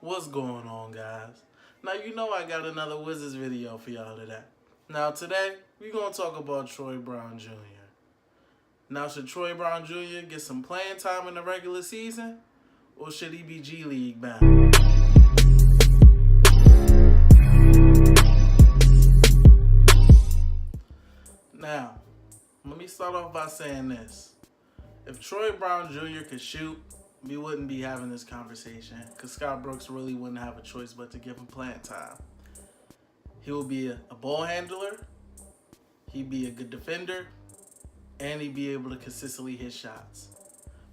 What's going on, guys? Now, you know I got another Wizards video for y'all today. Now, today, we're going to talk about Troy Brown Jr. Now, should Troy Brown Jr. get some playing time in the regular season, or should he be G League bound? Now, let me start off by saying this. If Troy Brown Jr. could shoot, we wouldn't be having this conversation because Scott Brooks really wouldn't have a choice but to give him playing time. He will be a ball handler, he'd be a good defender, and he'd be able to consistently hit shots.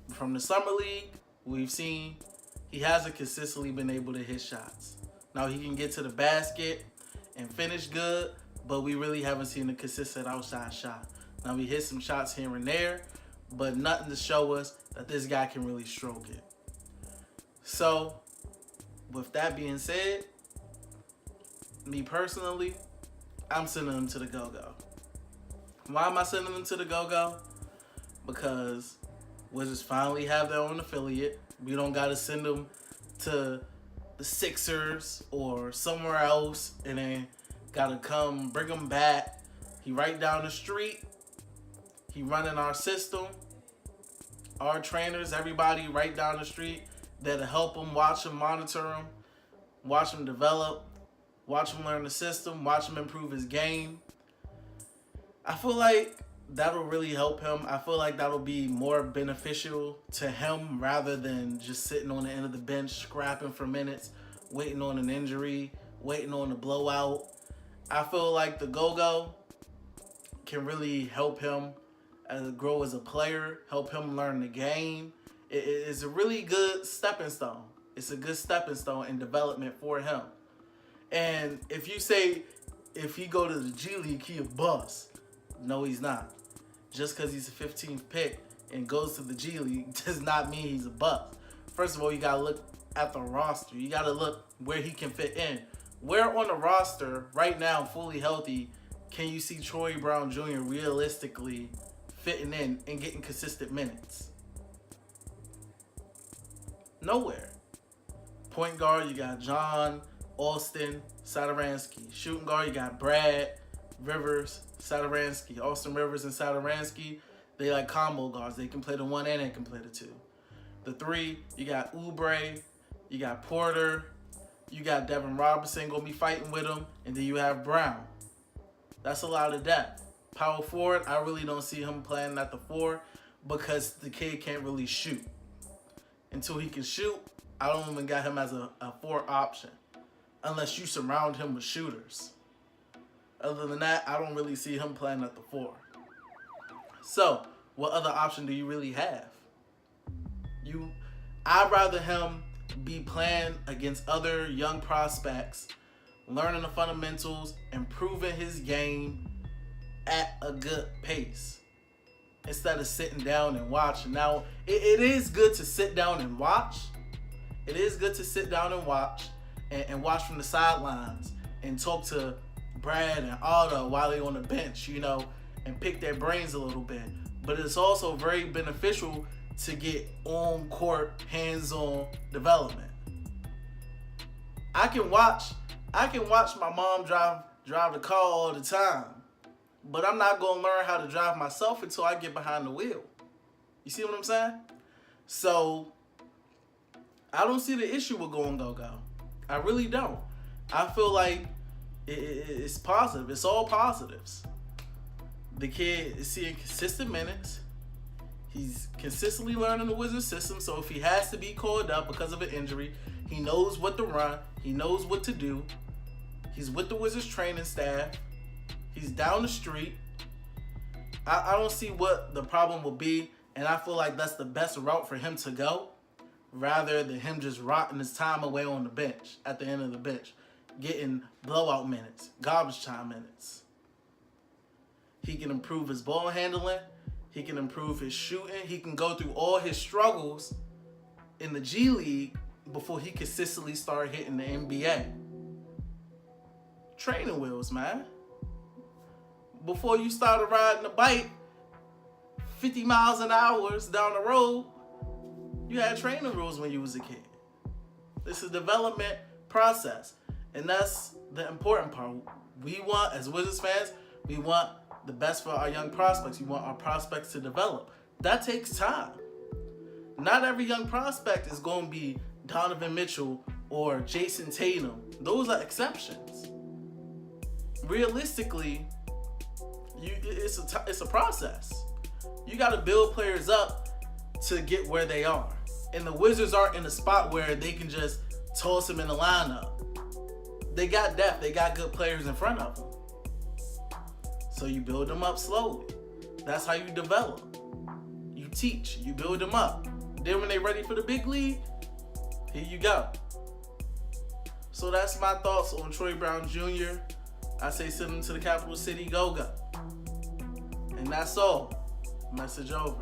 From the Summer League, we've seen he hasn't consistently been able to hit shots. Now, he can get to the basket and finish good, but we really haven't seen a consistent outside shot. Now, he hit some shots here and there, but nothing to show us that this guy can really stroke it. So, with that being said, me personally, I'm sending him to the go-go. Why am I sending him to the go-go? Because Wizards finally have their own affiliate. We don't got to send them to the Sixers or somewhere else and then got to come bring him back. He right down the street. He running our system. Our trainers, everybody right down the street that'll help him, watch him, monitor him, watch him develop, watch him learn the system, watch him improve his game. I feel like that'll really help him. I feel like that'll be more beneficial to him rather than just sitting on the end of the bench, scrapping for minutes, waiting on an injury, waiting on a blowout. I feel like the go-go can really help him grow as a player, help him learn the game. It's a really good stepping stone. It's a good stepping stone in development for him. And if you say, if he go to the G League, he a bust. No, he's not. Just because he's a 15th pick and goes to the G League does not mean he's a bust. First of all, you got to look at the roster. You got to look where he can fit in. Where on the roster, right now, fully healthy, can you see Troy Brown Jr. realistically fitting in and getting consistent minutes? Nowhere. Point guard, you got John, Austin, Satoransky. Shooting guard, you got Brad, Rivers, Satoransky. Austin Rivers and Satoransky, they like combo guards. They can play the one and they can play the two. The three, you got Oubre, you got Porter, you got Devin Robinson gonna be fighting with him, and then you have Brown. That's a lot of depth. Power forward, I really don't see him playing at the 4 because the kid can't really shoot. Until he can shoot, I don't even got him as a 4 option unless you surround him with shooters. Other than that, I don't really see him playing at the 4. So, what other option do you really have? I'd rather him be playing against other young prospects, learning the fundamentals, improving his game at a good pace instead of sitting down and watching. Now, it is good to sit down and watch. It is good to sit down and watch and watch from the sidelines and talk to Brad and Otto while they're on the bench, and pick their brains a little bit. But it's also very beneficial to get on-court, hands-on development. I can watch my mom drive the car all the time, but I'm not going to learn how to drive myself until I get behind the wheel. You see what I'm saying? So, I don't see the issue with going go-go. I really don't. I feel like it's positive. It's all positives. The kid is seeing consistent minutes. He's consistently learning the Wizards system, so if he has to be called up because of an injury, he knows what to run. He knows what to do. He's with the Wizards training staff. He's down the street. I don't see what the problem will be, and I feel like that's the best route for him to go rather than him just rotting his time away on the bench, at the end of the bench, getting blowout minutes, garbage time minutes. He can improve his ball handling. He can improve his shooting. He can go through all his struggles in the G League before he consistently start hitting the NBA. Training wheels, man. Before you started riding a bike 50 miles an hour down the road, you had training wheels when you was a kid. It's a development process. And that's the important part. We want, as Wizards fans, we want the best for our young prospects. We want our prospects to develop. That takes time. Not every young prospect is going to be Donovan Mitchell or Jason Tatum. Those are exceptions. Realistically, it's a process. You got to build players up to get where they are. And the Wizards aren't in a spot where they can just toss them in the lineup. They got depth. They got good players in front of them. So you build them up slowly. That's how you develop. You teach. You build them up. Then when they're ready for the big league, here you go. So that's my thoughts on Troy Brown Jr. I say send him to the capital city, go. And that's all. Message over.